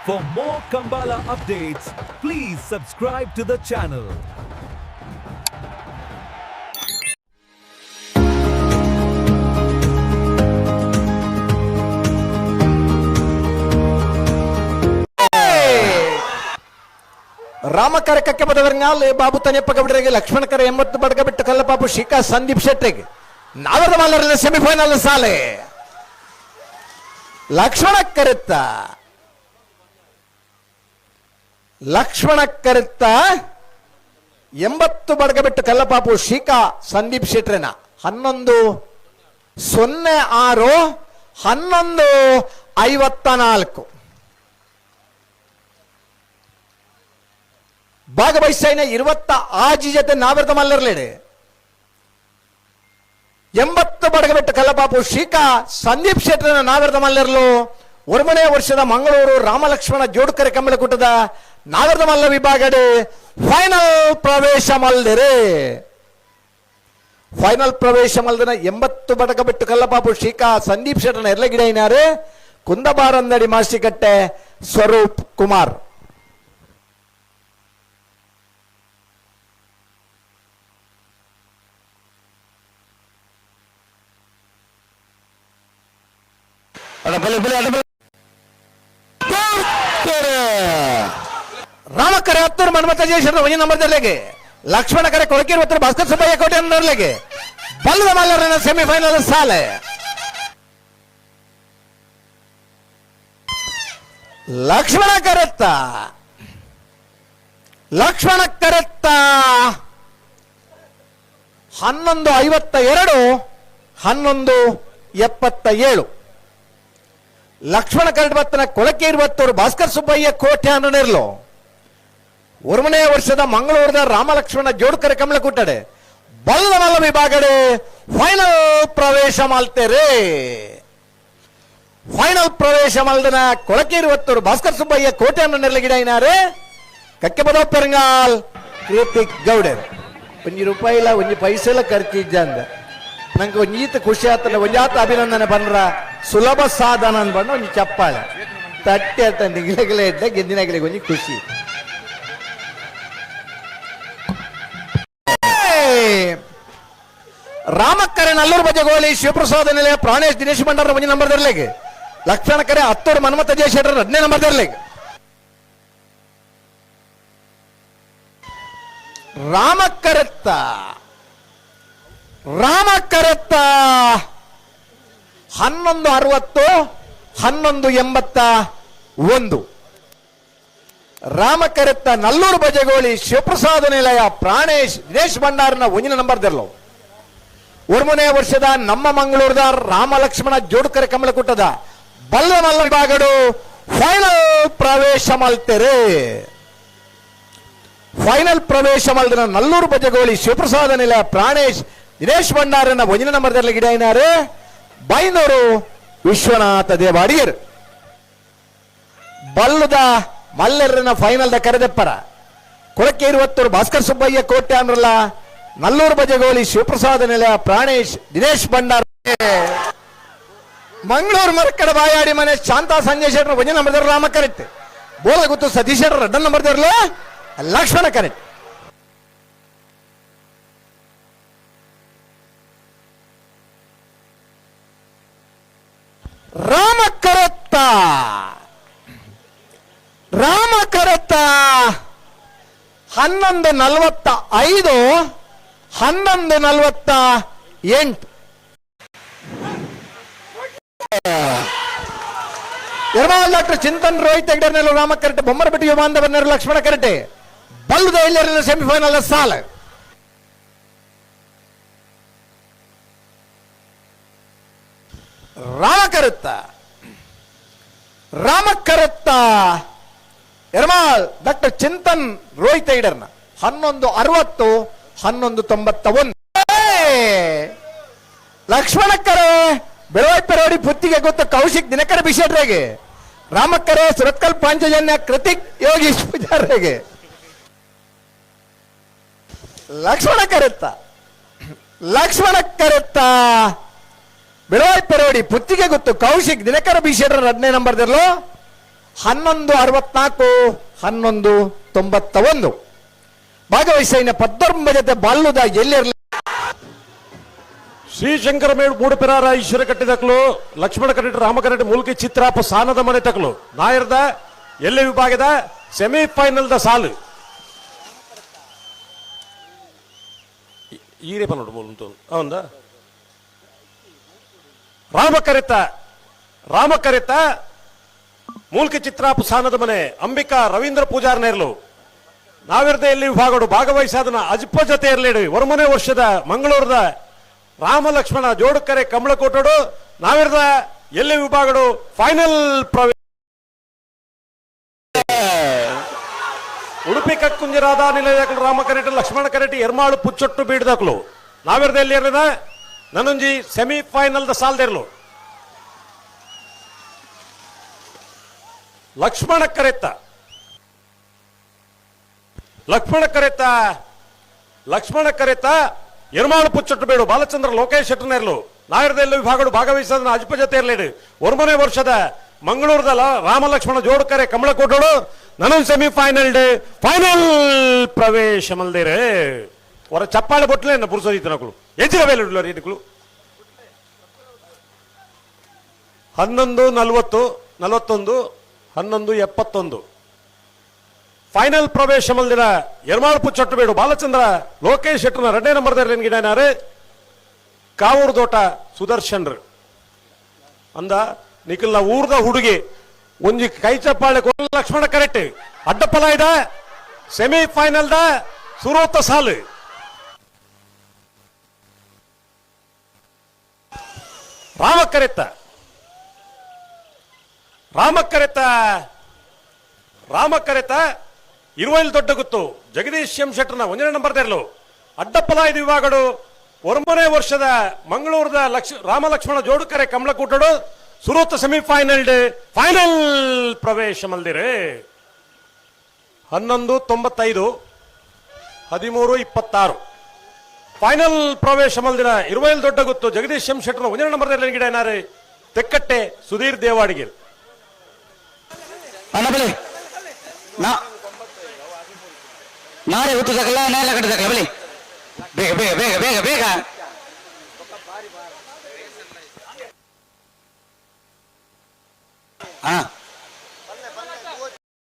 For more Kambala updates, please subscribe to the channel. ರಾಮಕರಕಕ್ಕೆ ಬದವರಂಗಾಲ್ Babu ತನೆಪ್ಪ ಗೌಡರಿಗೆ ಲಕ್ಷ್ಮಣಕರ 80 Badaga ಬಿಟ್ಟು ಕಲ್ಲಪಾಪು ಶಿಖಾ Sandeep ಶೆಟ್ಟಿಗೆ ನಾವರದ ಮಲ್ಲರಲ್ಲಿ semifinal ಸಾಲೆ ಲಕ್ಷ್ಮಣಕ್ಕರಿತ್ತ 80 ಬಡಗ ಬಿಟ್ಟು ಕಲ್ಲಪಾಪು ಶಿಖಾ ಸಂದೀಪ್ ಶೆಟ್ರೆನ 11-06 11-54 ಭಾಗವಹಿಸಿನ 20 ಆಜಿ ಜೊತೆ ನಾವರದ ಮಲ್ಲರ್ಲೇಡೆ 80 ಬಡಗಬೆಟ್ಟು ಕಲ್ಲಪಾಪು ಶಿಖಾ ಸಂದೀಪ್ ಶೆಟ್ಟರನ ನಾವರದ ಮಲ್ಲರ್ಲು 1ನೇ ವರ್ಷದ ಮಂಗಳೂರು ರಾಮಲಕ್ಷ್ಮಣ ಜೋಡುಕರೆ ಕಂಬಳಕೂಟದ ನಾವರದ ಮಲ್ಲ ವಿಭಾಗಡೆ ಫೈನಲ್ ಪ್ರವೇಶ ಮಲ್ದಿರೆ ಫೈನಲ್ ಪ್ರವೇಶ ಮಲ್ದನ 80 ಬಡಗಬೆಟ್ಟು ಕಲ್ಲಪಾಪು ಶಿಖಾ ಸಂದೀಪ್ ಶೆಟ್ಟರನ ಎರಲಗಿಡೈನಾರೆ ಕುಂದಬಾರಂದಡಿ ಮಾಸ್ಟಿಕಟ್ಟೆ ಸ್ವರೂಪ್ ಕುಮಾರ್ ರಾಮಕರೆ 10 ಮನ್ಮಥ ಜಯಶಂಕರ ಒಂಜಿ ನಂಬರ್ ದರ್ಲೆಗೆ ಲಕ್ಷ್ಮಣ ಕರೆ ಕೊಳಕೇರಿ 10 ಭಾಸ್ಕರ್ ಸುಬ್ಬಯ್ಯ ಕೋಟೆ ನರ್ಲೆಗೆ ಬಲ್ಲದ ಮಲ್ಲರನ ಸೆಮಿಫೈನಲ್ ಸಾಲೆ ಲಕ್ಷ್ಮಣ ಕರೆತ್ತ 11-52 11-77 ಲಕ್ಷ್ಮಣ ಕರಡ್ಬತ್ತನ ಕೊಳಕೇರಿ 10 ಭಾಸ್ಕರ್ ಸುಬ್ಬಯ್ಯ ಕೋಟೆ ಅನ್ನಿರ್ಲು 1ನೇ ವರ್ಷದ ಮಂಗಳೂರದ ರಾಮಲಕ್ಷ್ಮಣ ಜೋಡುಕರೆ ಕಂಬಳಕೂಟಡೆ ಬಲ್ಲದ ಮಲ್ಲ ವಿಭಾಗಡೆ ಫೈನಲ್ ಪ್ರವೇಶ ಮಾಲ್ತೇರೆ ಫೈನಲ್ ಪ್ರವೇಶ ಮಲ್ದನ ಕೊಳಕೇರಿ 10 ಭಾಸ್ಕರ್ ಸುಬ್ಬಯ್ಯ ಕೋಟೆ ಅನ್ನಿರ್ಲಗಿಡೈನಾರೆ ಕಕ್ಕೆ ಬದೋ ಪೆರಂಗಾಲ್ ಕೃತಿಕ್ ಗೌಡರ್ ₹1 ಇಲ್ಲ 1 ಪೈಸೆ ಎಲ್ಲ ಖರ್ಚಿದ್ದ ಅಂದ ನಂಗೆ ಒಂಜೀತ ಖುಷಿ ಆತನ ಒಂಜಾತ ಅಭಿನಂದನೆ ಬಂದ್ರ ಸುಲಭ ಸಾಧನ ಅನ್ಬಂಡು ಒಂಜಿ ಚಪ್ಪಾಳೆ ತಟ್ಟೆ ಅಂತ ಗಿಲಗಿಲೆ ಇಡ್ಡ ಗೆದ್ದಿನಾಗಿಲೆ ಒಂಜಿ ಖುಷಿ ರಾಮಕ್ಕರೆ ನಲ್ಲೂರು ಬಜೆ ಗೋಲಿ ಶಿವಪ್ರಸಾದ ನಿಲಯ ಪ್ರಾಣೇಶ್ ದಿನೇಶ್ ಭಂಡಾರ ಒಂಜಿ ನಂಬರ್ ದರ್ಲೆಗೆ ಲಕ್ಷ್ಮಣ ಕರೆ 10 ಮನ್ಮಥ ಜಯಶೇಖರ 2ನೇ ನಂಬರ್ ದರ್ಲೆಗೆ ರಾಮಕ್ಕರೆತ್ತ 11-60 11-81 ರಾಮಕರೆತ್ತ ನಲ್ಲೂರು ಬಜೆಗೋಳಿ ಶಿವಪ್ರಸಾದ ನಿಲಯ ಪ್ರಾಣೇಶ್ ದಿನೇಶ್ ಭಂಡಾರನ ಒಂಜಿನ ನಂಬರ್ ದರ್ಲು 1ನೇ ವರ್ಷದ ನಮ್ಮ ಮಂಗಳೂರದ ರಾಮಲಕ್ಷ್ಮಣ ಜೋಡುಕರೆ ಕಂಬಳಕೂಟದ ಬಲ್ಲದ ಮಲ್ಲ ವಿಭಾಗಡು ಫೈನಲ್ ಪ್ರವೇಶ ಮಲ್ತೆರೆ ಫೈನಲ್ ಪ್ರವೇಶ ಮಲ್ದನ ನಲ್ಲೂರು ಬಜೆಗೋಳಿ ಶಿವಪ್ರಸಾದ ನಿಲಯ ಪ್ರಾಣೇಶ್ ದಿನೇಶ್ ಭಂಡಾರನ ಒಂಜಿನ ನಂಬರ್ ದರ್ಲಿ ಗಿಡೈನಾರೆ ಬೈನೂರು ವಿಶ್ವನಾಥ ದೇವಾಡಿಯರ್ ಬಲ್ಲದ ಮಲ್ಲೆರನ ಫೈನಲ್ ದ ಕರೆದೆಪ್ಪರ ಕೊಳಕೇರಿ 10 ಭಾಸ್ಕರ್ ಸುಬ್ಬಯ್ಯ ಕೋಟೆ ಅನ್ನರಲ್ಲ ನಲ್ಲೂರು ಬಜೆಗೋಳಿ ಶಿವಪ್ರಸಾದ ನಿಲಯ ಪ್ರಾಣೇಶ್ ದಿನೇಶ್ ಭಂಡಾರ ಮಂಗಳೂರು ಮರಕಡ ಬಾಯಾಡಿ ಮನೆ ಶಾಂತಾ ಸಂಜಯ್ ಶೆಟ್ಟರ್ ಒಂಜಿನ ನಂಬರ್ ದರ್ ರಾಮ ಕರೆಕ್ಟ್ ಬೋಲ ಗೊತ್ತು ಸತೀಶ್ ಶೆಟ್ಟರ್ 2ನೇ ನಂಬರ್ ದರ್ಲು ಲಕ್ಷ್ಮಣ ಕರೆಕ್ಟ್ ರಾಮಕರತ್ತ 11-45 11-48 ಡಾಕ್ಟರ್ ಚಿಂತನ್ ರೋಹಿತ್ ಹೆಗ್ಡರ್ನೆಲ್ಲ ರಾಮ ಕರೆಕ್ಟ್ ಬೊಮ್ಮರಪೇಟೆ ವಿಮಾನದ ಬಂದರು ಲಕ್ಷ್ಮಣ ಕರೆಕ್ಟ್ ಬಲ್ಲದ ಎಲ್ಲರ ಸೆಮಿಫೈನಲ್ ಸಾಲ ರಾಮಕರತ್ತ ಎರಮಾಳ್ ಡಾಕ್ಟರ್ ಚಿಂತನ್ ರೋಹಿತ್ ಐಡರ್ನ 11-60 11-91 ಲಕ್ಷ್ಮಣಕ್ಕರೆ ಬೆಳವಾಯ್ಪೆರೋಡಿ ಪುತ್ತಿಗೆ ಗೊತ್ತು ಕೌಶಿಕ್ ದಿನಕರ ಬಿಷೇಟ್ರೆಗೆ ರಾಮಕ್ಕರೆ ಸುರತ್ಕಲ್ ಪಾಂಚಜನ್ಯ ಕೃತಿಕ್ ಯೋಗೀಶ್ ಪೂಜಾರಿಗೆ ಲಕ್ಷ್ಮಣಕ್ಕರೆತ್ತ ಬೆಳವಾಯ್ ಪೆರೋಡಿ ಪುತ್ತಿಗೆ ಗೊತ್ತು ಕೌಶಿಕ್ ದಿನಕರ ಬಿಷೇಟರ್ 2ನೇ ನಂಬರ್ ದರ್ಲು 1164 1191 ಭಾಗವಹಿಸಿನ 19 ಬಲ್ಲುದ ಎಲ್ಲಿರಲಿ ಶ್ರೀಶಂಕರ ಮೂಡು ಪಿರಾರ ಈಶ್ವರ ಕಟ್ಟಿದಕ್ಲು ಲಕ್ಷ್ಮಣ ಕರೆಟ್ ರಾಮ ಕರೆಟ್ ಮೂಲ್ಕಿ ಚಿತ್ರಾಪ ಸಾನದ ಮನೆ ತಕ್ಲು ನಾಯರ್ದ ಎಲ್ಲ ವಿಭಾಗದ ಸೆಮಿಫೈನಲ್ ದ ಸಾಲು ಈರೇ ಪನ್ನೋಡು ಮೂಲು ಅವಂದ ರಾಮ ಕರೆತ ಮೂಲ್ಕಿ ಚಿತ್ರಾಪ ಸಾನದ ಮನೆ ಅಂಬಿಕಾ ರವೀಂದ್ರ ಪೂಜಾರ್ ನೇರ್ಲು ನಾವಿರ್ದ ಎಲ್ಲಿ ವಿಭಾಗಡು ಭಾಗವಹಿಸಾದನ ಅಜ್ಪ ಜೊತೆ ಇರಲೇಡು ಹೊರಮನೆ ವರ್ಷದ ಮಂಗಳೂರದ ರಾಮ ಲಕ್ಷ್ಮಣ ಜೋಡುಕರೆ ಕಮಲಕೋಟೋಡು ನಾವಿರ್ದ ಎಲ್ಲಿ ವಿಭಾಗಡು ಫೈನಲ್ ಪ್ರವೇಶ ಉಡುಪಿ ಕಕ್ಕುಂಜರಾದ ನಿಲಯದಕಲು ರಾಮ ಕರೆಟ್ ಲಕ್ಷ್ಮಣ ಕರೆಟ್ ಎರ್ಮಾಳು ಪುಚ್ಚೊಟ್ಟು ಬೀಡ್ದಕ್ಲು ನಾವಿರ್ದ ಎಲ್ಲಿ ಇರಲಿನ ನನೊಂಜಿ ಸೆಮಿಫೈನಲ್ ದ ಸಾಲ್ದಿರ್ಲು ಲಕ್ಷ್ಮಣ ಕರೆತ ಎರ್ಮಾಳು ಪುಚ್ಚೊಟ್ಟು ಬೇಡು ಬಾಲಚಂದ್ರ ಲೋಕೇಶ್ ಶೆಟ್ಟರ್ನೇರ್ಲು ನಾಯರ್ದೆಲ್ಲೂ ವಿಭಾಗಗಳು ಭಾಗವಹಿಸೋದನ್ನ ಅಜ್ಪ ಜೊತೆ ಇರಲೇಡು ಒರ್ಮನೆ ವರ್ಷದ ಮಂಗಳೂರದ ರಾಮ ಲಕ್ಷ್ಮಣ ಜೋಡುಕರೆ ಕಮಲಕೋಟೋಡು ನನೊಂದು ಸೆಮಿಫೈನಲ್ ಫೈನಲ್ ಪ್ರವೇಶ ಮಲ್ದೇರೆ ಹೊರ ಚಪ್ಪಾಳೆ ಬೊಟ್ಲೆ ಪುರುಸೋದಿತ್ತನಗಳು ಎಜ್ಜಿನ ಬೇಲೆ ರೀತಿಗಳು 11:40 11:71 ಫೈನಲ್ ಪ್ರವೇಶ ಮಲ್ದಿನ ಎರ್ಮಾಳು ಪುಚ್ಚೊಟ್ಟು ಬೇಡು ಬಾಲಚಂದ್ರ ಲೋಕೇಶ್ ಶೆಟ್ಟರ್ನ 2ನೇ ನಂಬರ್ದಲ್ಲಿ ಗಿಡನಾರೆ ಕಾವೂರು ದೋಟ ಸುದರ್ಶನ್ ಅಂದ ನಿಖಿಲ್ನ ಊರ್ದ ಹುಡುಗಿ ಒಂಜಿ ಕೈ ಚಪ್ಪಾಳೆ ಲಕ್ಷ್ಮಣ ಕರೆಕ್ಟ್ ಅಡ್ಡಪಲ ಇದ ಸೆಮಿಫೈನಲ್ ದ ಸುರೋತ ಸಾಲು ರಾಮ ಕರೆತ ಇರುವೈಲ್ ದೊಡ್ಡ ಗುತ್ತು ಜಗದೀಶ್ ಎಂ ಶೆಟ್ಟರ್ನ 1ನೇ ನಂಬರ್ದರ್ಲು ಅಡ್ಡಪಲ ಇದು ವಿಭಾಗಡು ಒರ್ಮನೆ ವರ್ಷದ ಮಂಗಳೂರದ ರಾಮ ಲಕ್ಷ್ಮಣ ಜೋಡುಕರೆ ಕಮಲಕೂಟಡು ಸುರೂತ ಸೆಮಿಫೈನಲ್ ಫೈನಲ್ ಪ್ರವೇಶ ಮಲ್ದಿರೆ 11:95 13:26 ಫೈನಲ್ ಪ್ರವೇಶ ಮಲ್ದಿನ ಇರುವೈಲ್ ದೊಡ್ಡ ಗುತ್ತು ಜಗದೀಶ್ ಎಂ ಶೆಟ್ಟರ್ನ 1ನೇ ನಂಬರ್ದಲ್ಲಿ ಗಿಡ ಏನಾರೆ ತೆಕ್ಕಟ್ಟೆ ಸುಧೀರ್ ದೇವಾಡಿಗೆ ನಾಳೆ ಹುಟ್ಟಿದಕ್ಕಲ್ಲ ನೇಲ ಕಟ್ಟಿದಕ್ಕಲ್ಲ ಬಲಿ ಬೇಗ ಬೇಗ ಬೇಗ ಬೇಗ ಬೇಗ ಹಾ